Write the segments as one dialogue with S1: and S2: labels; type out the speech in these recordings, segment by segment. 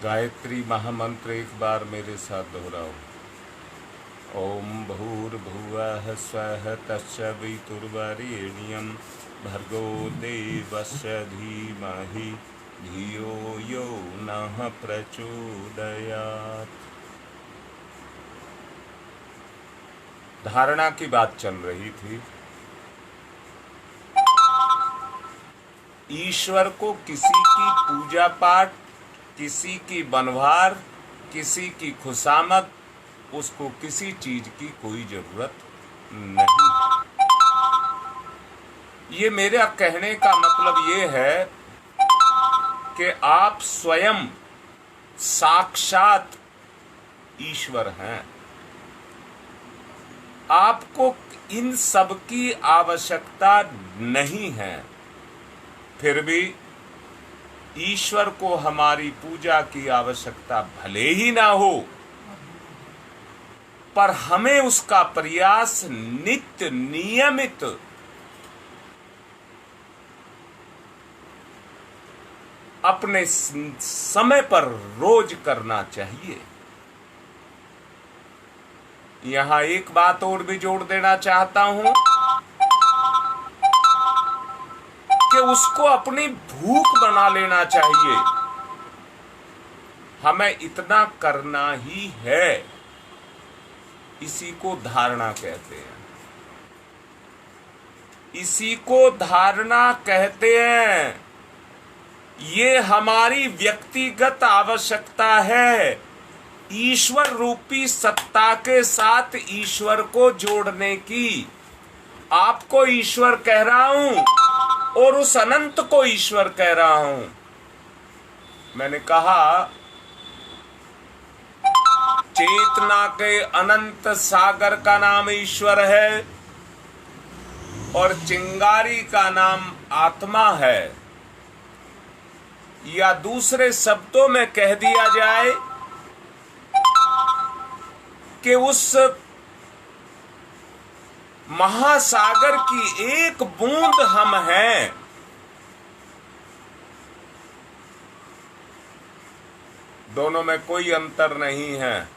S1: गायत्री महामंत्र एक बार मेरे साथ दोहराओ। ओम भूर्भुवः स्वः तत्सवितुर्वरेण्यं भर्गो देवस्य धीमहि धियो यो नः प्रचोदयात्। धारणा की बात चल रही थी। ईश्वर को किसी की पूजा पाठ, किसी की बनवार, किसी की खुशामद, उसको किसी चीज की कोई जरूरत नहीं। ये मेरा कहने का मतलब ये है कि आप स्वयं साक्षात ईश्वर हैं। आपको इन सब की आवश्यकता नहीं है। फिर भी ईश्वर को हमारी पूजा की आवश्यकता भले ही ना हो, पर हमें उसका प्रयास नित्य नियमित अपने समय पर रोज करना चाहिए। यहां एक बात और भी जोड़ देना चाहता हूं कि उसको अपनी भूख बना लेना चाहिए। हमें इतना करना ही है। इसी को धारणा कहते हैं। इसी को धारणा कहते हैं। ये हमारी व्यक्तिगत आवश्यकता है। ईश्वर रूपी सत्ता के साथ ईश्वर को जोड़ने की। आपको ईश्वर कह रहा हूं और उस अनंत को ईश्वर कह रहा हूं। मैंने कहा चेतना के अनंत सागर का नाम ईश्वर है और चिंगारी का नाम आत्मा है। या दूसरे शब्दों में कह दिया जाए कि उस महासागर की एक बूंद हम हैं। दोनों में कोई अंतर नहीं है।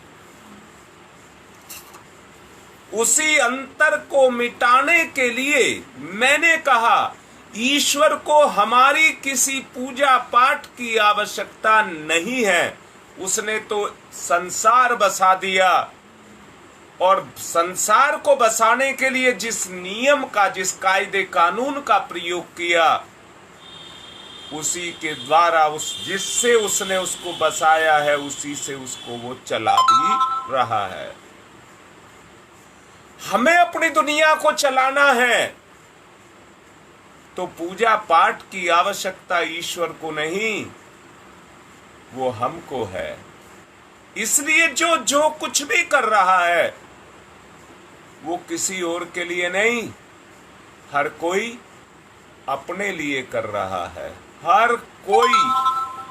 S1: उसी अंतर को मिटाने के लिए मैंने कहा ईश्वर को हमारी किसी पूजा पाठ की आवश्यकता नहीं है। उसने तो संसार बसा दिया और संसार को बसाने के लिए जिस नियम का, जिस कायदे कानून का प्रयोग किया, उसी के द्वारा जिससे उसने उसको बसाया है, उसी से उसको वो चला भी रहा है। हमें अपनी दुनिया को चलाना है तो पूजा पाठ की आवश्यकता ईश्वर को नहीं, वो हमको है। इसलिए जो कुछ भी कर रहा है वो किसी और के लिए नहीं, हर कोई अपने लिए कर रहा है। हर कोई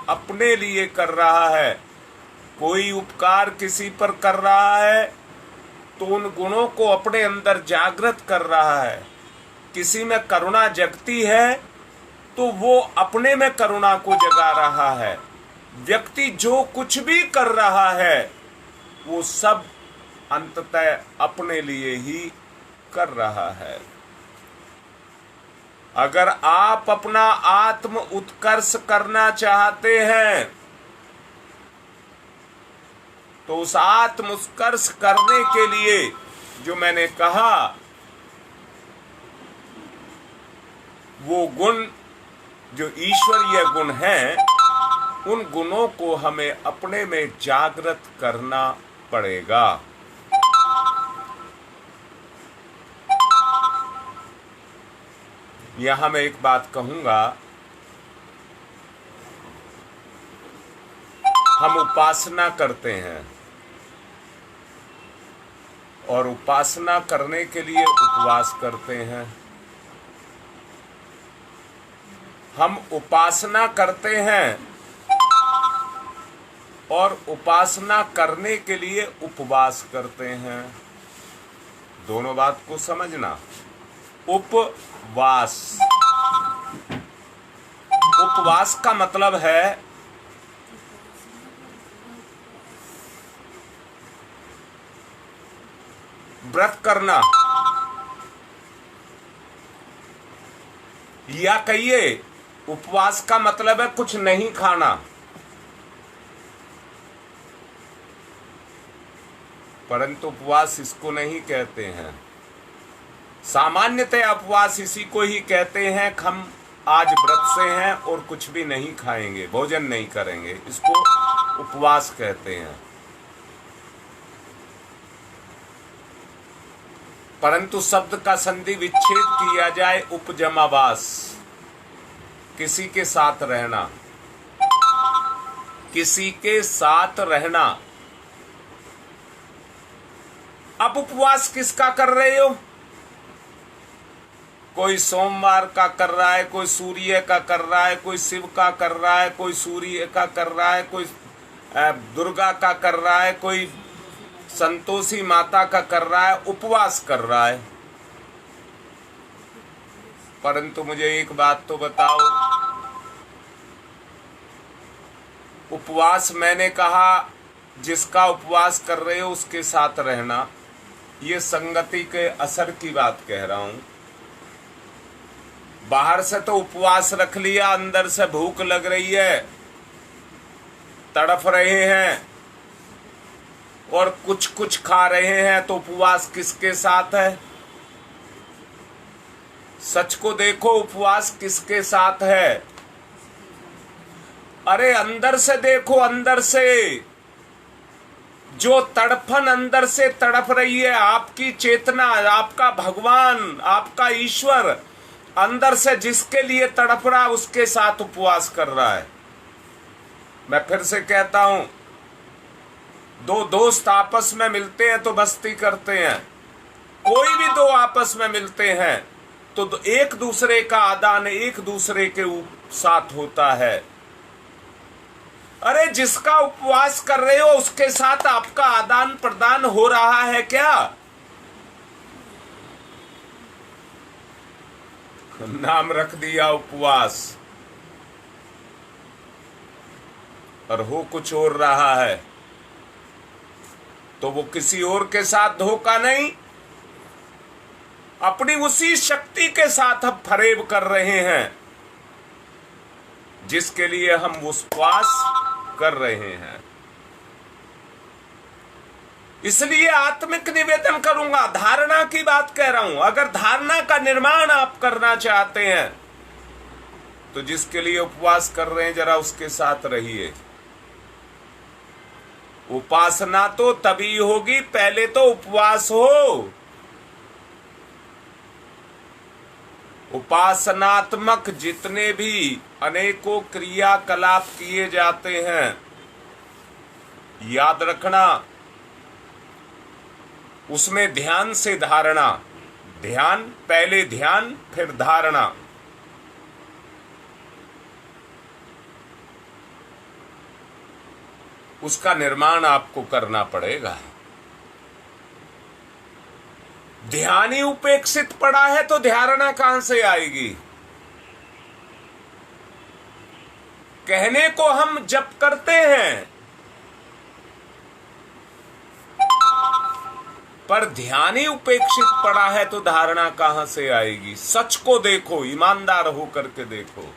S1: अपने लिए कर रहा है। कोई उपकार किसी पर कर रहा है तो उन गुणों को अपने अंदर जागृत कर रहा है। किसी में करुणा जगती है तो वो अपने में करुणा को जगा रहा है। व्यक्ति जो कुछ भी कर रहा है वो सब अंततः अपने लिए ही कर रहा है। अगर आप अपना आत्म उत्कर्ष करना चाहते हैं तो उस आत्म उत्कर्ष करने के लिए जो मैंने कहा, वो गुण जो ईश्वरीय गुण हैं, उन गुणों को हमें अपने में जागृत करना पड़ेगा। यहां मैं एक बात कहूंगा, हम उपासना करते हैं और उपासना करने के लिए उपवास करते हैं। हम उपासना करते हैं और उपासना करने के लिए उपवास करते हैं। दोनों बात को समझना। उपवास, उपवास का मतलब है व्रत करना, या कहिए उपवास का मतलब है कुछ नहीं खाना। परंतु उपवास इसको नहीं कहते हैं। सामान्यतः उपवास इसी को ही कहते हैं कि हम आज व्रत से हैं और कुछ भी नहीं खाएंगे, भोजन नहीं करेंगे, इसको उपवास कहते हैं। परंतु शब्द का संधि विच्छेद किया जाए, उपजमावास, किसी के साथ रहना, किसी के साथ रहना। अब उपवास किसका कर रहे हो? कोई सोमवार का कर रहा है, कोई सूर्य का कर रहा है, कोई शिव का कर रहा है, कोई सूर्य का कर रहा है, कोई दुर्गा का कर रहा है, कोई संतोषी माता का कर रहा है, उपवास कर रहा है। परंतु मुझे एक बात तो बताओ, उपवास मैंने कहा जिसका उपवास कर रहे हो उसके साथ रहना, ये संगति के असर की बात कह रहा हूं। बाहर से तो उपवास रख लिया, अंदर से भूख लग रही है, तड़फ रहे हैं और कुछ कुछ खा रहे हैं, तो उपवास किसके साथ है? सच को देखो, उपवास किसके साथ है? अरे अंदर से देखो, अंदर से जो तड़फन अंदर से तड़फ रही है, आपकी चेतना, आपका भगवान, आपका ईश्वर अंदर से जिसके लिए तड़प रहा, उसके साथ उपवास कर रहा है। मैं फिर से कहता हूं, दो दोस्त आपस में मिलते हैं तो मस्ती करते हैं। कोई भी दो आपस में मिलते हैं तो एक दूसरे का आदान एक दूसरे के साथ होता है। अरे जिसका उपवास कर रहे हो उसके साथ आपका आदान प्रदान हो रहा है क्या? नाम रख दिया उपवास और हो कुछ और रहा है, तो वो किसी और के साथ धोखा नहीं, अपनी उसी शक्ति के साथ हम फरेब कर रहे हैं जिसके लिए हम उपवास कर रहे हैं। इसलिए आत्मिक निवेदन करूंगा, धारणा की बात कह रहा हूं। अगर धारणा का निर्माण आप करना चाहते हैं तो जिसके लिए उपवास कर रहे हैं जरा उसके साथ रहिए। उपासना तो तभी होगी, पहले तो उपवास हो। उपासनात्मक जितने भी अनेकों क्रियाकलाप किए जाते हैं, याद रखना उसमें ध्यान से धारणा, ध्यान पहले, ध्यान फिर धारणा। उसका निर्माण आपको करना पड़ेगा। ध्यान ही उपेक्षित पड़ा है तो धारणा कहां से आएगी? कहने को हम जप करते हैं, पर ध्यान ही उपेक्षित पड़ा है तो धारणा कहां से आएगी? सच को देखो, ईमानदार होकर के देखो।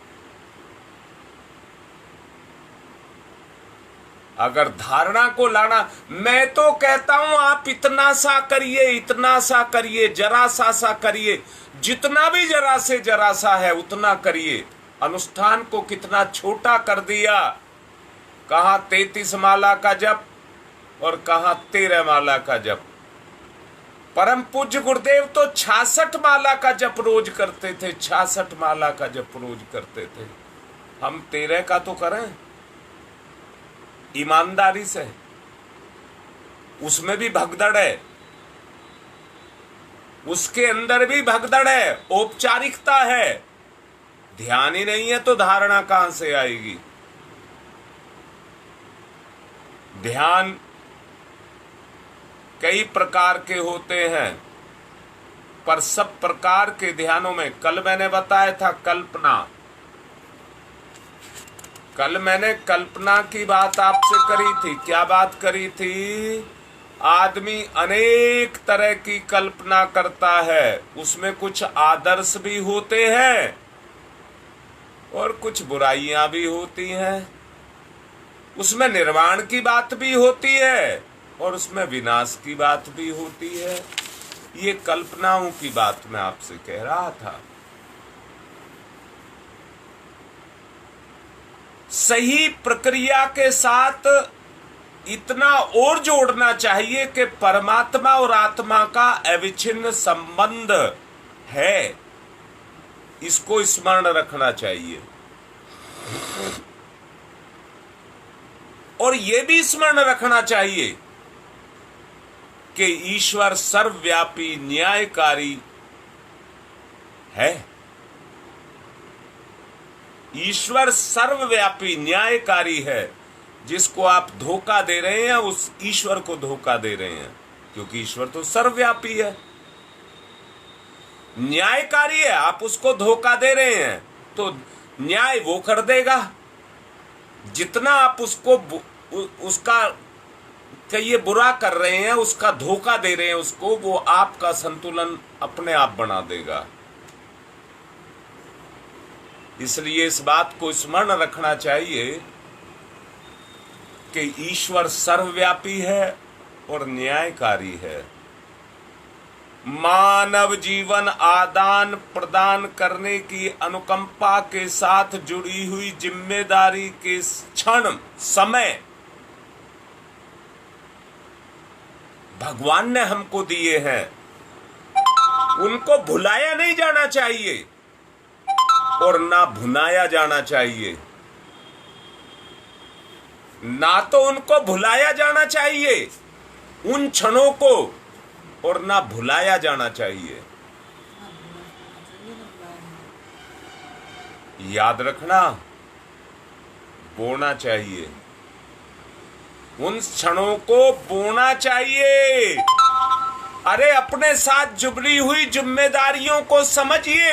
S1: अगर धारणा को लाना, मैं तो कहता हूं आप इतना सा करिए, इतना सा करिए, जरा सा करिए, जितना भी जरा से जरा सा है उतना करिए। अनुष्ठान को कितना छोटा कर दिया, कहां 33 माला का जप और कहां 13 माला का जप। परम पूज्य गुरुदेव तो 66 माला का जप रोज करते थे, 66 माला का जप रोज करते थे। हम 13 का तो करें ईमानदारी से। उसमें भी भगदड़ है, उसके अंदर भी भगदड़ है, औपचारिकता है। ध्यान ही नहीं है तो धारणा कहां से आएगी? ध्यान कई प्रकार के होते हैं, पर सब प्रकार के ध्यानों में कल मैंने बताया था कल्पना। कल मैंने कल्पना की बात आपसे करी थी। क्या बात करी थी? आदमी अनेक तरह की कल्पना करता है, उसमें कुछ आदर्श भी होते हैं और कुछ बुराइयां भी होती हैं, उसमें निर्वाण की बात भी होती है और उसमें विनाश की बात भी होती है। ये कल्पनाओं की बात मैं आपसे कह रहा था। सही प्रक्रिया के साथ इतना और जोड़ना चाहिए कि परमात्मा और आत्मा का अविच्छिन्न संबंध है, इसको स्मरण रखना चाहिए। और यह भी स्मरण रखना चाहिए कि ईश्वर सर्वव्यापी न्यायकारी है। ईश्वर सर्वव्यापी न्यायकारी है। जिसको आप धोखा दे रहे हैं उस ईश्वर को धोखा दे रहे हैं, क्योंकि ईश्वर तो सर्वव्यापी है, न्यायकारी है। आप उसको धोखा दे रहे हैं तो न्याय वो कर देगा। जितना आप उसको उसका ये बुरा कर रहे हैं, उसका धोखा दे रहे हैं उसको, वो आपका संतुलन अपने आप बना देगा। इसलिए इस बात को स्मरण रखना चाहिए कि ईश्वर सर्वव्यापी है और न्यायकारी है। मानव जीवन आदान प्रदान करने की अनुकंपा के साथ जुड़ी हुई जिम्मेदारी के क्षण समय भगवान ने हमको दिए हैं, उनको भुलाया नहीं जाना चाहिए और ना भुनाया जाना चाहिए। ना तो उनको भुलाया जाना चाहिए उन क्षणों को, और ना भुलाया जाना चाहिए। याद रखना, बोना चाहिए, उन क्षणों को बोना चाहिए। अरे अपने साथ जुबली हुई जिम्मेदारियों को समझिए।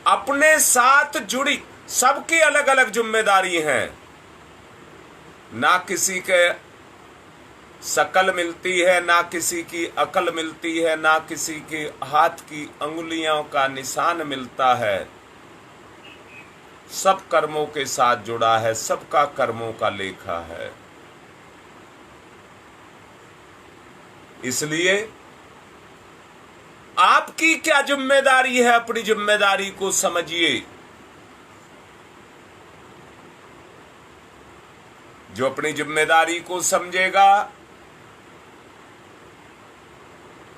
S1: अपने साथ जुड़ी सबकी अलग अलग जिम्मेदारी हैं। ना किसी के शकल मिलती है, ना किसी की अकल मिलती है, ना किसी के हाथ की अंगुलियों का निशान मिलता है। सब कर्मों के साथ जुड़ा है, सबका कर्मों का लेखा है। इसलिए आपकी क्या जिम्मेदारी है, अपनी जिम्मेदारी को समझिए। जो अपनी जिम्मेदारी को समझेगा,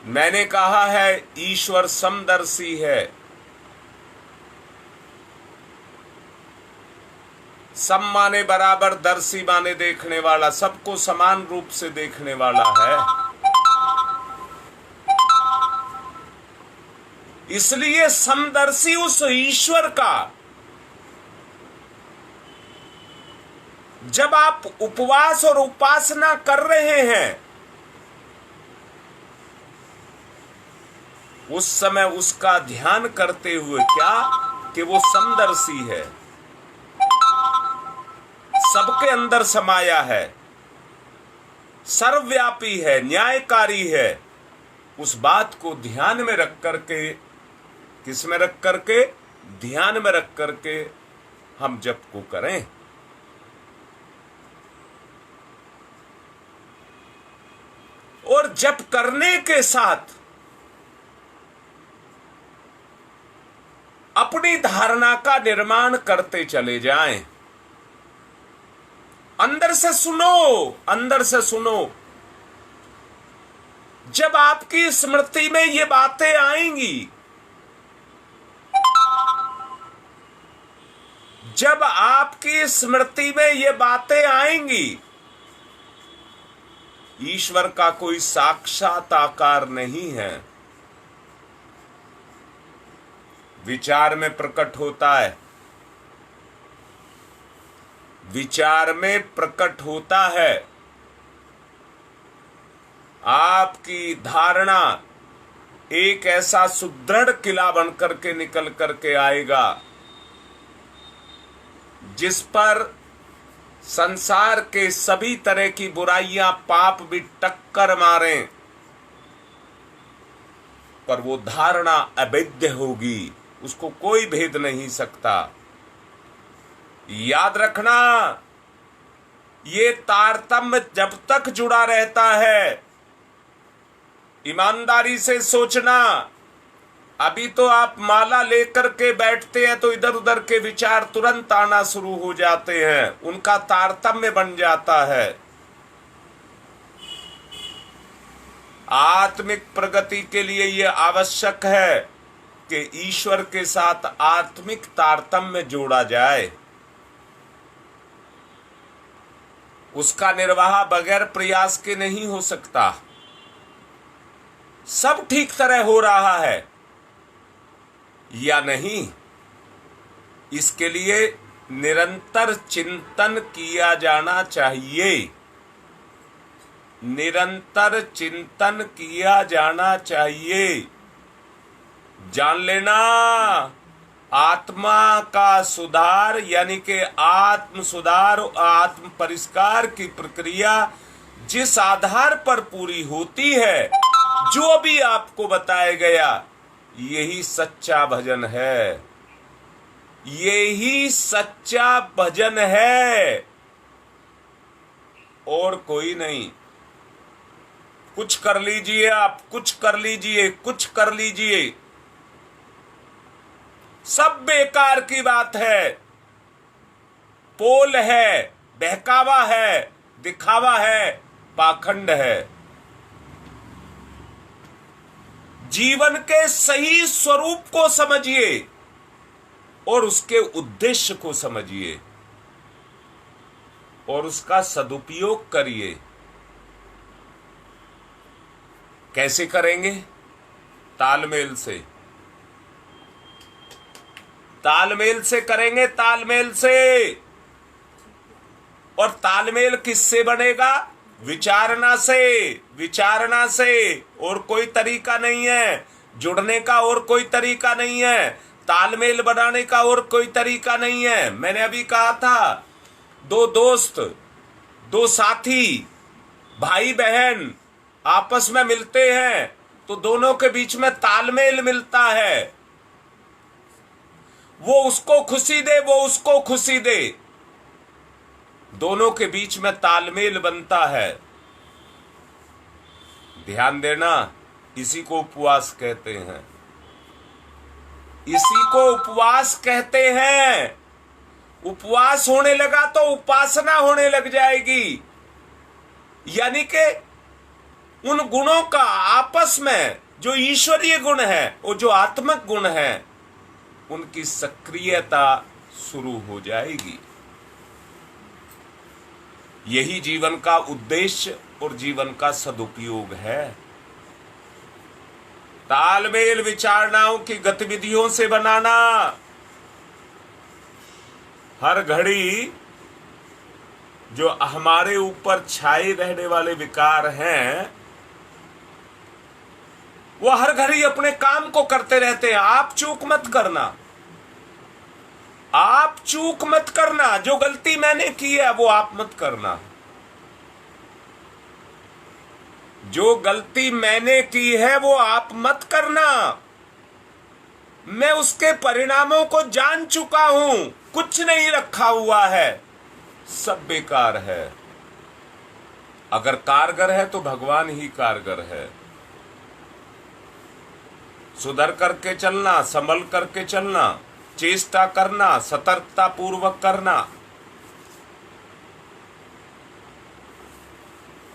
S1: मैंने कहा है ईश्वर समदर्शी है, सम माने बराबर, दर्शी माने देखने वाला, सबको समान रूप से देखने वाला है। इसलिए समदर्शी उस ईश्वर का जब आप उपवास और उपासना कर रहे हैं, उस समय उसका ध्यान करते हुए क्या कि वो समदर्शी है, सबके अंदर समाया है, सर्वव्यापी है, न्यायकारी है। उस बात को ध्यान में रख करके, किस में रख करके? ध्यान में रख करके हम जप को करें। और जप करने के साथ अपनी धारणा का निर्माण करते चले जाएं। अंदर से सुनो, अंदर से सुनो। जब आपकी स्मृति में ये बातें आएंगी, जब आपकी स्मृति में ये बातें आएंगी, ईश्वर का कोई साक्षात आकार नहीं है, विचार में प्रकट होता है, विचार में प्रकट होता है। आपकी धारणा एक ऐसा सुदृढ़ किला बनकर के निकल करके आएगा जिस पर संसार के सभी तरह की बुराइयां, पाप भी टक्कर मारें, पर वो धारणा अवैध होगी, उसको कोई भेद नहीं सकता। याद रखना, ये तारतम्य जब तक जुड़ा रहता है, ईमानदारी से सोचना। अभी तो आप माला लेकर के बैठते हैं तो इधर उधर के विचार तुरंत आना शुरू हो जाते हैं, उनका तारतम्य बन जाता है। आत्मिक प्रगति के लिए यह आवश्यक है कि ईश्वर के साथ आत्मिक तारतम्य जोड़ा जाए। उसका निर्वाह बगैर प्रयास के नहीं हो सकता। सब ठीक तरह हो रहा है या नहीं, इसके लिए निरंतर चिंतन किया जाना चाहिए। निरंतर चिंतन किया जाना चाहिए। जान लेना, आत्मा का सुधार यानी कि आत्म सुधार, आत्म परिष्कार की प्रक्रिया जिस आधार पर पूरी होती है, जो भी आपको बताया गया, यही सच्चा भजन है। यही सच्चा भजन है और कोई नहीं। कुछ कर लीजिए आप, कुछ कर लीजिए, कुछ कर लीजिए, सब बेकार की बात है। पोल है, बहकावा है, दिखावा है, पाखंड है। जीवन के सही स्वरूप को समझिए और उसके उद्देश्य को समझिए और उसका सदुपयोग करिए। कैसे करेंगे? तालमेल से। तालमेल से करेंगे, तालमेल से। और तालमेल किससे बनेगा? विचारना से। विचारना से, और कोई तरीका नहीं है। जुड़ने का और कोई तरीका नहीं है। तालमेल बनाने का और कोई तरीका नहीं है। मैंने अभी कहा था, दो दोस्त, दो साथी, भाई बहन आपस में मिलते हैं तो दोनों के बीच में तालमेल मिलता है। वो उसको खुशी दे, वो उसको खुशी दे, दोनों के बीच में तालमेल बनता है। ध्यान देना, इसी को उपवास कहते हैं। इसी को उपवास कहते हैं। उपवास होने लगा तो उपासना होने लग जाएगी, यानी कि उन गुणों का आपस में, जो ईश्वरीय गुण है और जो आत्मिक गुण है, उनकी सक्रियता शुरू हो जाएगी। यही जीवन का उद्देश्य और जीवन का सदुपयोग है। तालमेल विचारणाओं की गतिविधियों से बनाना। हर घड़ी जो हमारे ऊपर छाए रहने वाले विकार हैं, वो हर घड़ी अपने काम को करते रहते हैं। आप चूक मत करना, आप चूक मत करना। जो गलती मैंने की है वो आप मत करना। जो गलती मैंने की है वो आप मत करना। मैं उसके परिणामों को जान चुका हूं। कुछ नहीं रखा हुआ है, सब बेकार है। अगर कारगर है तो भगवान ही कारगर है। सुधर करके चलना, संभल करके चलना, चेष्टा करना, सतर्कता पूर्वक करना।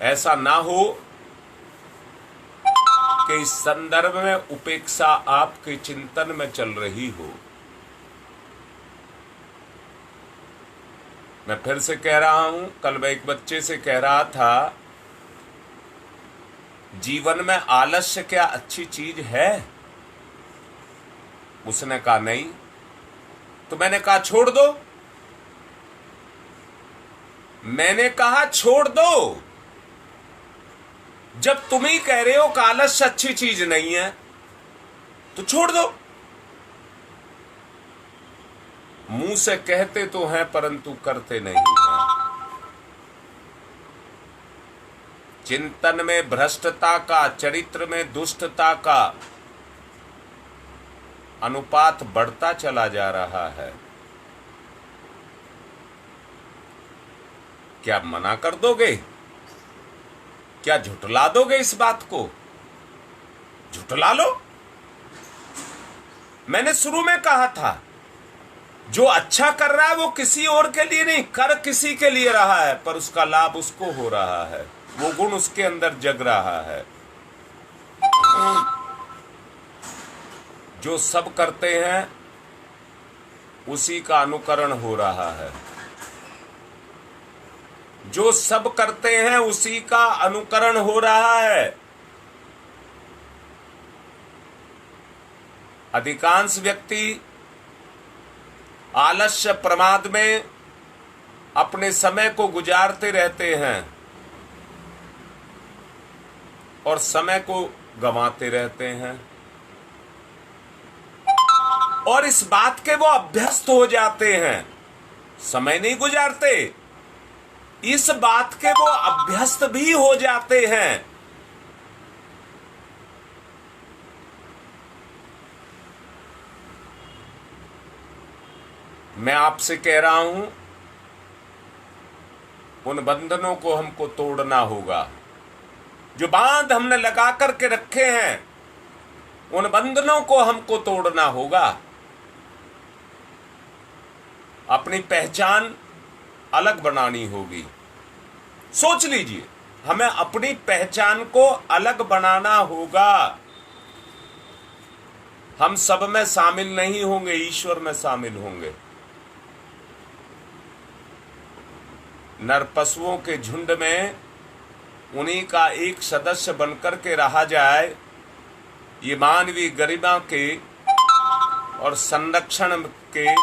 S1: ऐसा ना हो कि इस संदर्भ में उपेक्षा आपके चिंतन में चल रही हो। मैं फिर से कह रहा हूं, कल मैं एक बच्चे से कह रहा था, जीवन में आलस्य क्या अच्छी चीज है? उसने कहा नहीं। तो मैंने कहा छोड़ दो। मैंने कहा छोड़ दो। जब तुम ही कह रहे हो कि आलस्य अच्छी चीज नहीं है, तो छोड़ दो। मुंह से कहते तो हैं परंतु करते नहीं हैं। चिंतन में भ्रष्टता का, चरित्र में दुष्टता का अनुपात बढ़ता चला जा रहा है। क्या मना कर दोगे? क्या झुठला दोगे इस बात को? झुठला लो। मैंने शुरू में कहा था, जो अच्छा कर रहा है वो किसी और के लिए नहीं, कर किसी के लिए रहा है, पर उसका लाभ उसको हो रहा है, वो गुण उसके अंदर जग रहा है। जो सब करते हैं उसी का अनुकरण हो रहा है। जो सब करते हैं उसी का अनुकरण हो रहा है। अधिकांश व्यक्ति आलस्य प्रमाद में अपने समय को गुजारते रहते हैं और समय को गंवाते रहते हैं, और इस बात के वो अभ्यस्त हो जाते हैं। समय नहीं गुजारते, इस बात के वो अभ्यस्त भी हो जाते हैं। मैं आपसे कह रहा हूं, उन बंधनों को हमको तोड़ना होगा। जो बांध हमने लगा करके रखे हैं, उन बंधनों को हमको तोड़ना होगा। अपनी पहचान अलग बनानी होगी। सोच लीजिए, हमें अपनी पहचान को अलग बनाना होगा। हम सब में शामिल नहीं होंगे, ईश्वर में शामिल होंगे। नर पशुओं के झुंड में उन्हीं का एक सदस्य बनकर के रहा जाए, ये मानवीय गरिमा के और संरक्षण के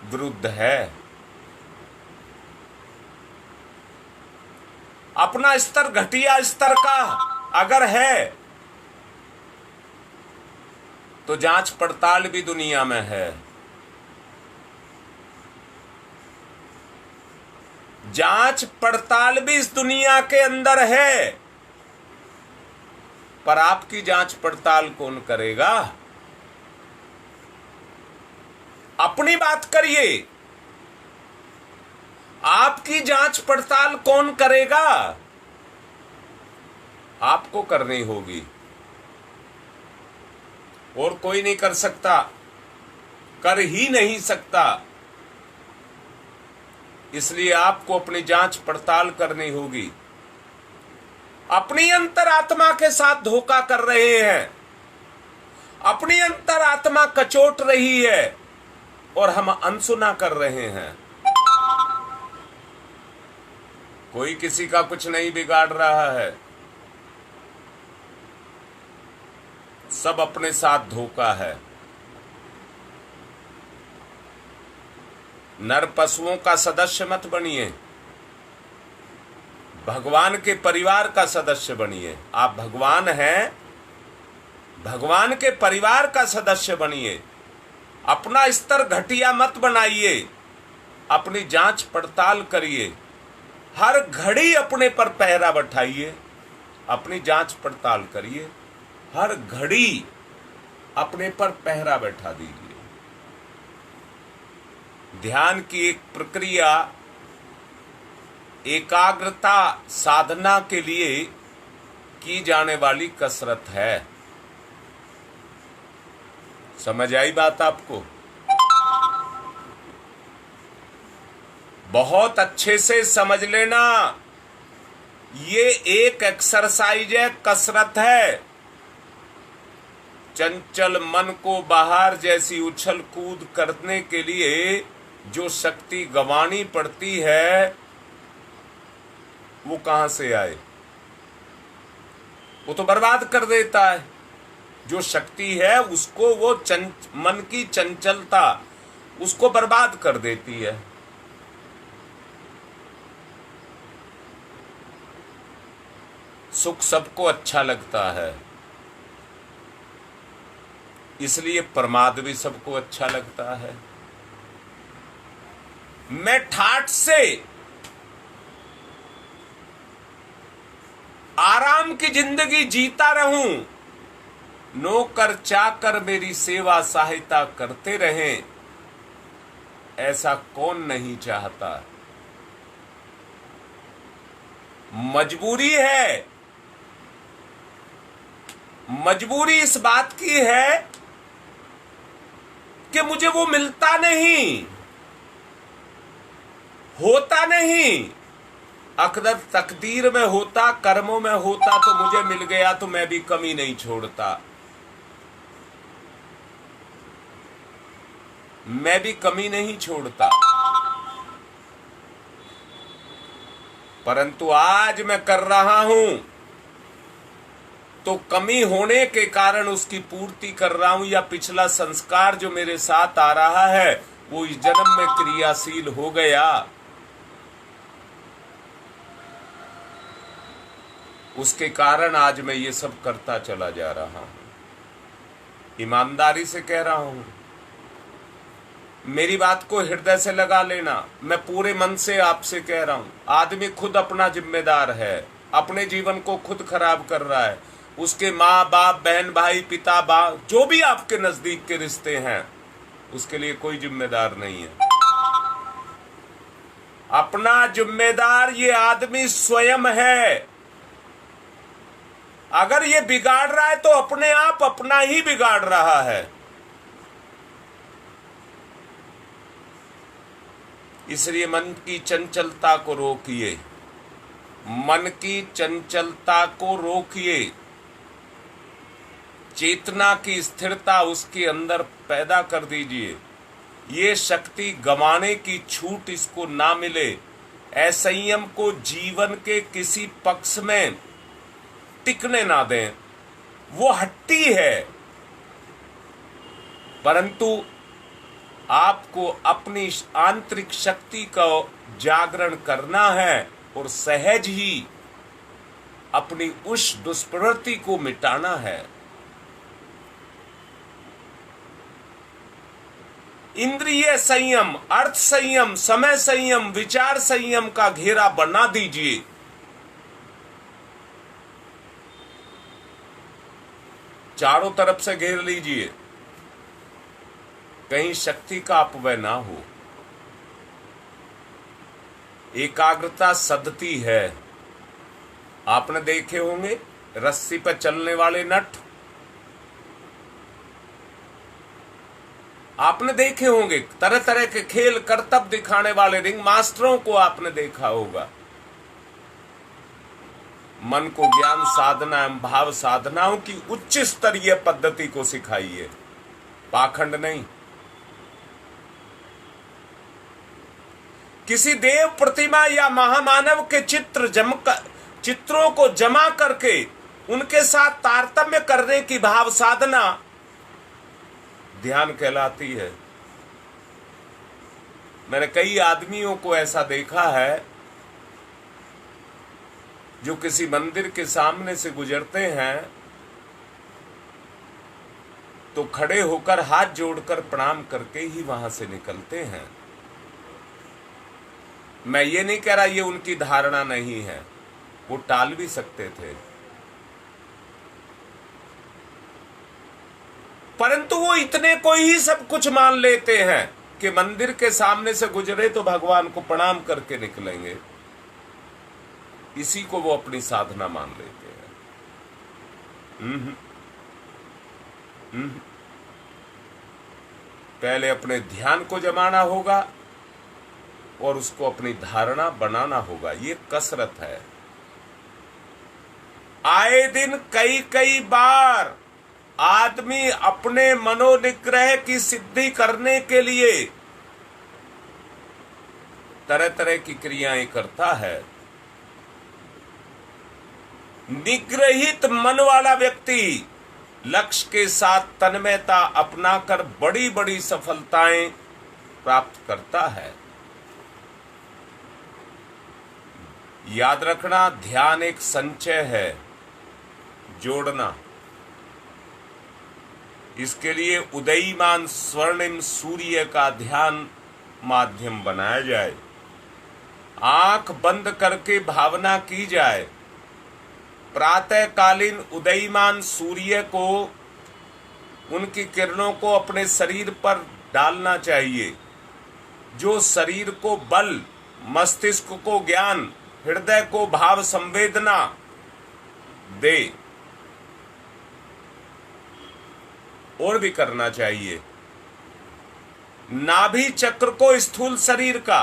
S1: विरुद्ध है। अपना स्तर घटिया स्तर का अगर है तो जांच पड़ताल भी दुनिया में है। जांच पड़ताल भी इस दुनिया के अंदर है, पर आपकी जांच पड़ताल कौन करेगा? अपनी बात करिए, आपकी जांच पड़ताल कौन करेगा? आपको करनी होगी, और कोई नहीं कर सकता, कर ही नहीं सकता। इसलिए आपको अपनी जांच पड़ताल करनी होगी। अपनी अंतरात्मा के साथ धोखा कर रहे हैं, अपनी अंतरात्मा कचोट रही है और हम अनसुना कर रहे हैं। कोई किसी का कुछ नहीं बिगाड़ रहा है, सब अपने साथ धोखा है। नर पशुओं का सदस्य मत बनिए, भगवान के परिवार का सदस्य बनिए। आप भगवान हैं, भगवान के परिवार का सदस्य बनिए। अपना स्तर घटिया मत बनाइए, अपनी जांच पड़ताल करिए। हर घड़ी अपने पर पहरा बैठाइए, अपनी जांच पड़ताल करिए। हर घड़ी अपने पर पहरा बैठा दीजिए। ध्यान की एक प्रक्रिया एकाग्रता साधना के लिए की जाने वाली कसरत है। समझ आई बात आपको? बहुत अच्छे से समझ लेना, ये एक एक्सरसाइज है, कसरत है। चंचल मन को बाहर जैसी उछल कूद करने के लिए जो शक्ति गंवानी पड़ती है, वो कहां से आए? वो तो बर्बाद कर देता है। जो शक्ति है उसको, वो मन की चंचलता उसको बर्बाद कर देती है। सुख सबको अच्छा लगता है, इसलिए प्रमाद भी सबको अच्छा लगता है। मैं ठाठ से आराम की जिंदगी जीता रहूं, नौकर चाकर मेरी सेवा सहायता करते रहें, ऐसा कौन नहीं चाहता। मजबूरी है, मजबूरी इस बात की है कि मुझे वो मिलता नहीं, होता नहीं। अगर तकदीर में होता, कर्मों में होता तो मुझे मिल गया तो मैं भी कमी नहीं छोड़ता, मैं भी कमी नहीं छोड़ता। परंतु आज मैं कर रहा हूं तो कमी होने के कारण उसकी पूर्ति कर रहा हूं, या पिछला संस्कार जो मेरे साथ आ रहा है वो इस जन्म में क्रियाशील हो गया, उसके कारण आज मैं ये सब करता चला जा रहा हूं। ईमानदारी से कह रहा हूं, मेरी बात को हृदय से लगा लेना। मैं पूरे मन से आपसे कह रहा हूं, आदमी खुद अपना जिम्मेदार है, अपने जीवन को खुद खराब कर रहा है। उसके माँ बाप, बहन भाई, पिता बाप, जो भी आपके नजदीक के रिश्ते हैं, उसके लिए कोई जिम्मेदार नहीं है। अपना जिम्मेदार ये आदमी स्वयं है। अगर ये बिगाड़ रहा है तो अपने आप अपना ही बिगाड़ रहा है। इसलिए मन की चंचलता को रोकिए, मन की चंचलता को रोकिए, चेतना की स्थिरता उसके अंदर पैदा कर दीजिए। ये शक्ति गंवाने की छूट इसको ना मिले। असंयम को जीवन के किसी पक्ष में टिकने ना दें। वो हट्टी है, परंतु आपको अपनी आंतरिक शक्ति का जागरण करना है और सहज ही अपनी उस दुष्प्रवृत्ति को मिटाना है। इंद्रिय संयम, अर्थ संयम, समय संयम, विचार संयम का घेरा बना दीजिए। चारों तरफ से घेर लीजिए, कहीं शक्ति का अपव्यय ना हो। एकाग्रता सदती है। आपने देखे होंगे रस्सी पर चलने वाले नट, आपने देखे होंगे तरह तरह के खेल करतब दिखाने वाले रिंग मास्टरों को आपने देखा होगा। मन को ज्ञान साधना एवं भाव साधनाओं की उच्च स्तरीय पद्धति को सिखाइए, पाखंड नहीं। किसी देव प्रतिमा या महामानव के चित्रों को जमा करके उनके साथ तारतम्य करने की भाव साधना ध्यान कहलाती है। मैंने कई आदमियों को ऐसा देखा है जो किसी मंदिर के सामने से गुजरते हैं तो खड़े होकर हाथ जोड़कर प्रणाम करके ही वहां से निकलते हैं। मैं ये नहीं कह रहा ये उनकी धारणा नहीं है, वो टाल भी सकते थे, परंतु वो इतने को ही सब कुछ मान लेते हैं कि मंदिर के सामने से गुजरे तो भगवान को प्रणाम करके निकलेंगे। इसी को वो अपनी साधना मान लेते हैं। पहले अपने ध्यान को जमाना होगा और उसको अपनी धारणा बनाना होगा। ये कसरत है। आए दिन कई कई बार आदमी अपने मनोनिग्रह की सिद्धि करने के लिए तरह तरह की क्रियाएं करता है। निग्रहित मन वाला व्यक्ति लक्ष्य के साथ तन्मयता अपनाकर बड़ी बड़ी सफलताएं प्राप्त करता है। याद रखना, ध्यान एक संचय है, जोड़ना। इसके लिए उदयीमान स्वर्णिम सूर्य का ध्यान माध्यम बनाया जाए। आंख बंद करके भावना की जाए प्रातःकालीन उदयमान सूर्य को, उनकी किरणों को अपने शरीर पर डालना चाहिए, जो शरीर को बल, मस्तिष्क को ज्ञान, हृदय को भाव संवेदना दे। और भी करना चाहिए। नाभि चक्र को स्थूल शरीर का,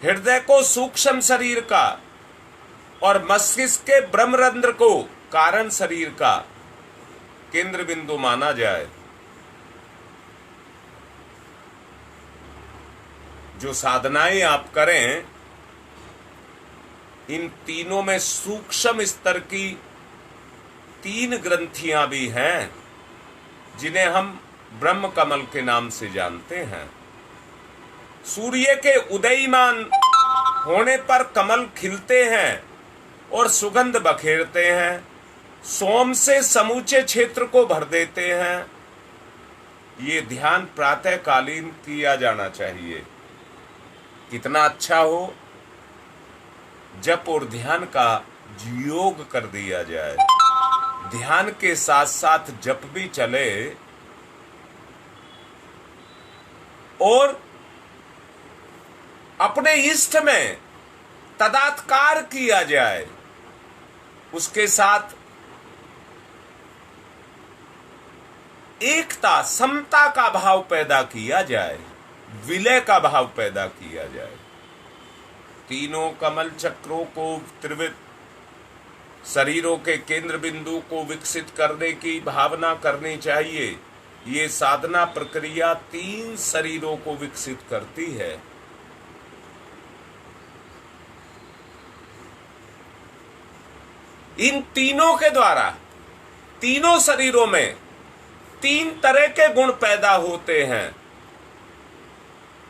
S1: हृदय को सूक्ष्म शरीर का और मस्तिष्क के ब्रह्मरंध्र को कारण शरीर का केंद्र बिंदु माना जाए। जो साधनाएं आप करें, इन तीनों में सूक्ष्म स्तर की 3 ग्रंथियां भी हैं, जिन्हें हम ब्रह्म कमल के नाम से जानते हैं। सूर्य के उदयमान होने पर कमल खिलते हैं और सुगंध बखेरते हैं, सोम से समूचे क्षेत्र को भर देते हैं। ये ध्यान प्रातःकालीन किया जाना चाहिए। कितना अच्छा हो जप और ध्यान का योग कर दिया जाए। ध्यान के साथ साथ जप भी चले और अपने इष्ट में तदात्कार किया जाए। उसके साथ एकता, समता का भाव पैदा किया जाए, विलय का भाव पैदा किया जाए। तीनों कमल चक्रों को, त्रिविध शरीरों के केंद्र बिंदु को विकसित करने की भावना करनी चाहिए। ये साधना प्रक्रिया 3 शरीरों को विकसित करती है। इन तीनों के द्वारा तीनों शरीरों में 3 तरह के गुण पैदा होते हैं: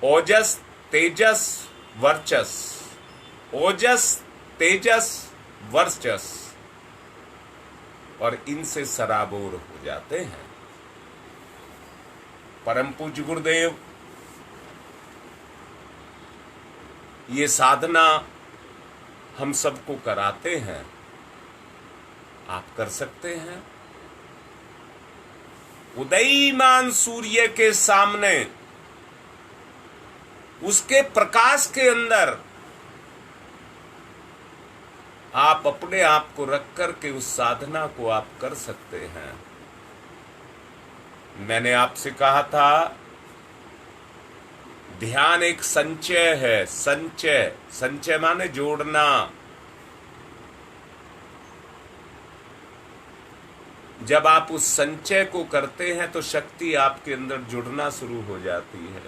S1: ओजस, तेजस, वर्चस। ओजस, तेजस, वर्चस, और इनसे सराबोर हो जाते हैं। परम पूज्य गुरुदेव ये साधना हम सबको कराते हैं। आप कर सकते हैं। उदयमान सूर्य के सामने, उसके प्रकाश के अंदर आप अपने आप को रख कर के उस साधना को आप कर सकते हैं। मैंने आपसे कहा था, ध्यान एक संचय है। संचय, संचय माने जोड़ना। जब आप उस संचय को करते हैं तो शक्ति आपके अंदर जुड़ना शुरू हो जाती है।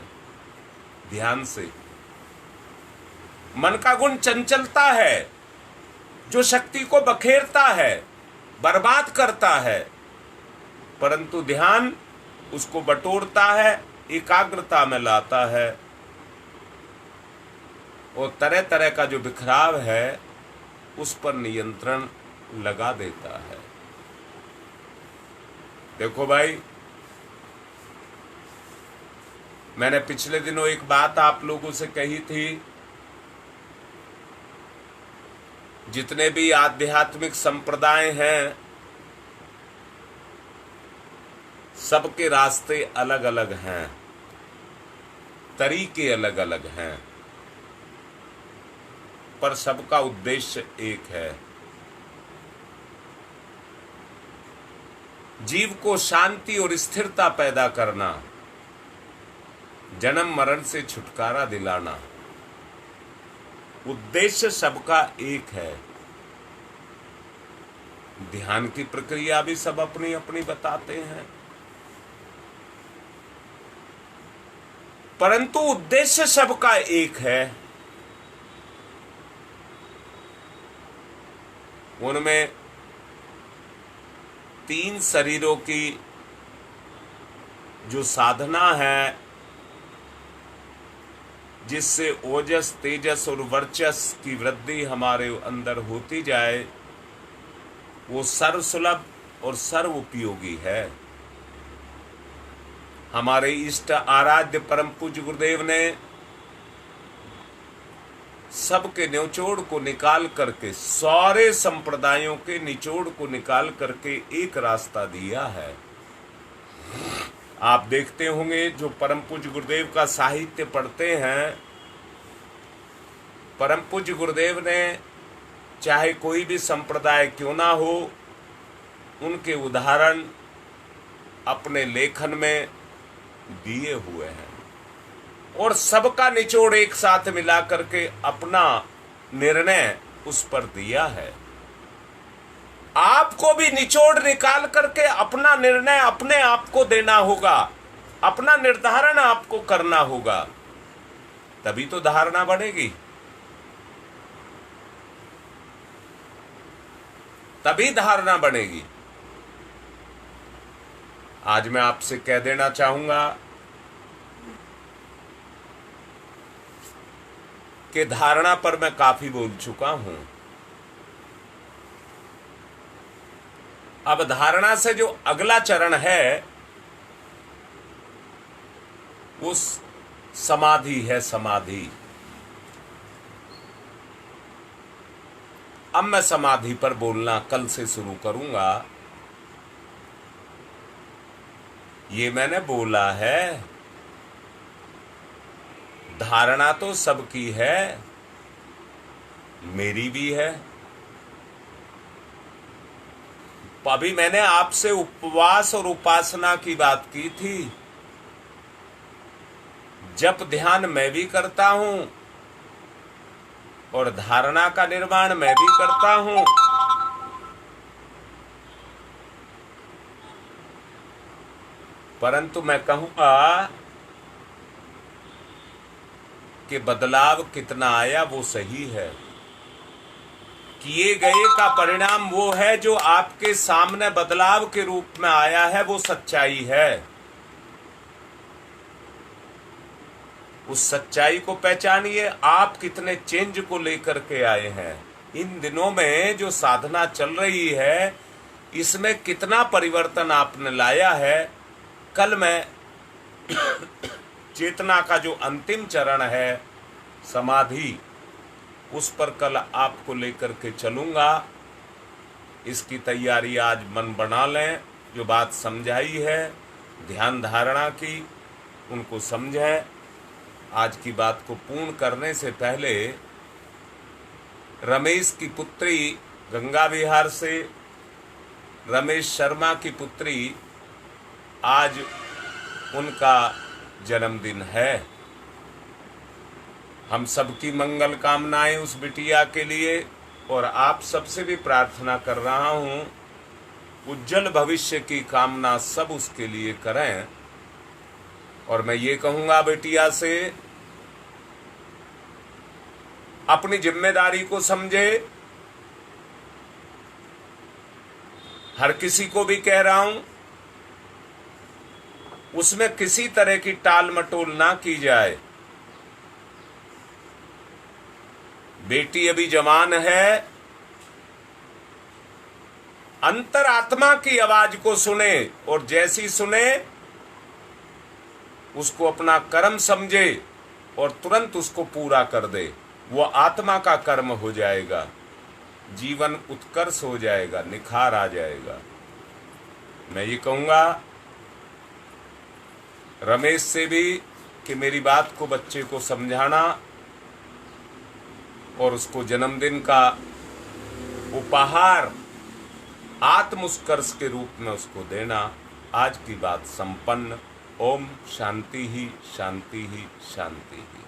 S1: ध्यान से मन का गुण चंचलता है, जो शक्ति को बखेरता है, बर्बाद करता है, परंतु ध्यान उसको बटोरता है, एकाग्रता में लाता है और तरह तरह का जो बिखराव है उस पर नियंत्रण लगा देता है। देखो भाई, मैंने पिछले दिनों एक बात आप लोगों से कही थी, जितने भी आध्यात्मिक संप्रदाय हैं, सबके रास्ते अलग अलग हैं, तरीके अलग अलग हैं, पर सबका उद्देश्य एक है। जीव को शांति और स्थिरता पैदा करना, जन्म मरण से छुटकारा दिलाना। उद्देश्य सबका एक है। ध्यान की प्रक्रिया भी सब अपनी अपनी बताते हैं, परंतु उद्देश्य सबका एक है। उनमें 3 शरीरों की जो साधना है, जिससे ओजस, तेजस और वर्चस की वृद्धि हमारे अंदर होती जाए, वो सर्वसुलभ और सर्व उपयोगी है। हमारे इष्ट आराध्य परम पूज्य गुरुदेव ने सबके निचोड़ को निकाल करके, सारे संप्रदायों के निचोड़ को निकाल करके एक रास्ता दिया है। आप देखते होंगे जो परम पूज्य गुरुदेव का साहित्य पढ़ते हैं, परम पूज्य गुरुदेव ने चाहे कोई भी संप्रदाय क्यों ना हो, उनके उदाहरण अपने लेखन में दिए हुए हैं और सबका निचोड़ एक साथ मिला करके अपना निर्णय उस पर दिया है। आपको भी निचोड़ निकाल करके अपना निर्णय अपने आप को देना होगा, अपना निर्धारण आपको करना होगा, तभी तो धारणा बढ़ेगी, तभी धारणा बनेगी। आज मैं आपसे कह देना चाहूंगा कि धारणा पर मैं काफी बोल चुका हूं। अब धारणा से जो अगला चरण है वो समाधि है, समाधि। अब मैं समाधि पर बोलना कल से शुरू करूंगा। ये मैंने बोला है, धारणा तो सबकी है, मेरी भी है। अभी मैंने आपसे उपवास और उपासना की बात की थी। जप ध्यान मैं भी करता हूं और धारणा का निर्माण मैं भी करता हूं। परंतु मैं कहूंगा कि बदलाव कितना आया वो सही है। किए गए का परिणाम वो है जो आपके सामने बदलाव के रूप में आया है, वो सच्चाई है। उस सच्चाई को पहचानिए, आप कितने चेंज को लेकर के आए हैं। इन दिनों में जो साधना चल रही है, इसमें कितना परिवर्तन आपने लाया है। कल मैं चेतना का जो अंतिम चरण है समाधि, उस पर कल आपको लेकर के चलूंगा। इसकी तैयारी आज मन बना लें। जो बात समझाई है ध्यान धारणा की, उनको समझें। आज की बात को पूर्ण करने से पहले रमेश की पुत्री गंगा विहार से, रमेश शर्मा की पुत्री, आज उनका जन्मदिन है। हम सबकी मंगल कामनाएं उस बिटिया के लिए, और आप सबसे भी प्रार्थना कर रहा हूं, उज्जवल भविष्य की कामना सब उसके लिए करें। और मैं ये कहूंगा बिटिया से, अपनी जिम्मेदारी को समझे। हर किसी को भी कह रहा हूं, उसमें किसी तरह की टाल मटोल ना की जाए। बेटी अभी जवान है, अंतरात्मा की आवाज को सुने और जैसी सुने उसको अपना कर्म समझे और तुरंत उसको पूरा कर दे। वो आत्मा का कर्म हो जाएगा, जीवन उत्कर्ष हो जाएगा, निखार आ जाएगा। मैं ये कहूंगा रमेश से भी कि मेरी बात को बच्चे को समझाना और उसको जन्मदिन का उपहार आत्मोत्कर्ष के रूप में उसको देना। आज की बात संपन्न। ओम शांति ही शांति ही शांति ही।